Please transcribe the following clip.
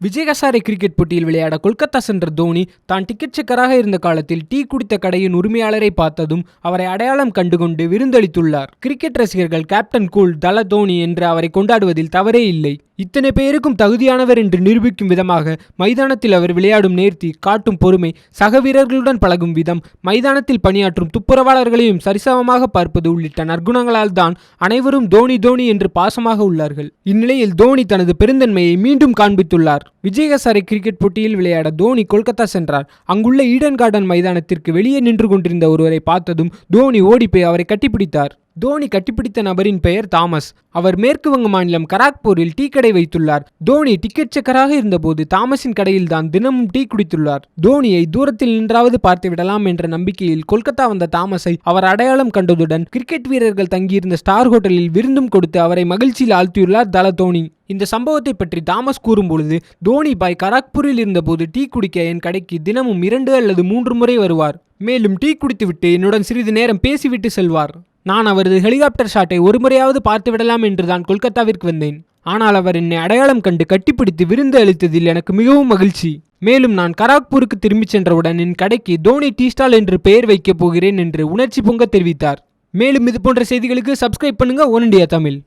Vijay Hazare cricket போட்டியில் விளையாட கொல்கத்தா சென்ற தோனி தான் டிக்கெட் செக்கராக இருந்த காலத்தில் டீ குடித்த கடையின் உரிமையாளரை பார்த்ததும் அவரை அடையாளம் கண்டுகொண்டு விருந்தளித்துள்ளார். கிரிக்கெட் ரசிகர்கள் கேப்டன் கூல், தல தோனி என்று அவரை கொண்டாடுவதில் தவறே இல்லை. இத்தனை பேருக்கும் தகுதியானவர் என்று நிரூபிக்கும் விதமாக மைதானத்தில் அவர் விளையாடும் நேர்த்தி, காட்டும் பொறுமை, சக வீரர்களுடன் பழகும் விதம், மைதானத்தில் பணியாற்றும் துப்புரவாளர்களையும் சரிசமமாக பார்ப்பது உள்ளிட்ட நற்குணங்களால் தான் அனைவரும் தோனி தோனி என்று பாசமாக உள்ளார்கள். இந்நிலையில் தோனி தனது பெருந்தன்மையை மீண்டும் காண்பித்துள்ளார். விஜய் ஹசாரே கிரிக்கெட் போட்டியில் விளையாட தோனி கொல்கத்தா சென்றார். அங்குள்ள ஈடன் கார்டன் மைதானத்திற்கு வெளியே நின்று கொண்டிருந்த ஒருவரை பார்த்ததும் தோனி ஓடிப்போய் அவரை கட்டிப்பிடித்தார். தோனி கட்டிப்பிடித்த நபரின் பெயர் தாமஸ். அவர் மேற்கு வங்க மாநிலம் கராக்பூரில் டீ கடை வைத்துள்ளார். தோனி டிக்கெட் செக்கராக இருந்தபோது தாமஸின் கடையில் தான் தினமும் டீ குடித்துள்ளார். தோனியை தூரத்தில் நின்றாவது பார்த்து விடலாம் என்ற நம்பிக்கையில் கொல்கத்தா வந்த தாமஸை அவர் அடையாளம் கண்டதுடன் கிரிக்கெட் வீரர்கள் தங்கியிருந்த ஸ்டார் ஹோட்டலில் விருந்தும் கொடுத்து அவரை மகிழ்ச்சியில் ஆழ்த்தியுள்ளார் தல தோனி. இந்த சம்பவத்தை பற்றி தாமஸ் கூறும்பொழுது, தோனி பாய் கராக்பூரில் இருந்தபோது டீ குடிக்க என் கடைக்கு தினமும் 2 அல்லது 3 முறை வருவார். மேலும் டீ குடித்துவிட்டு என்னுடன் சிறிது நேரம் பேசிவிட்டு செல்வார். நான் அவரது ஹெலிகாப்டர் ஷாட்டை ஒரு முறையாவது பார்த்து விடலாம் என்றுதான் கொல்கத்தாவிற்கு வந்தேன். ஆனால் அவர் என்னை அடையாளம் கண்டு கட்டிப்பிடித்து விருந்து அளித்ததில் எனக்கு மிகவும் மகிழ்ச்சி. மேலும் நான் கராக்பூருக்கு திரும்பிச் சென்றவுடன் என் கடைக்கு தோனி டீ ஸ்டால் என்று பெயர் வைக்கப் போகிறேன் என்று உணர்ச்சி பொங்க தெரிவித்தார். மேலும் இது போன்ற செய்திகளுக்கு சப்ஸ்கிரைப் பண்ணுங்க ஒன் இண்டியா தமிழ்.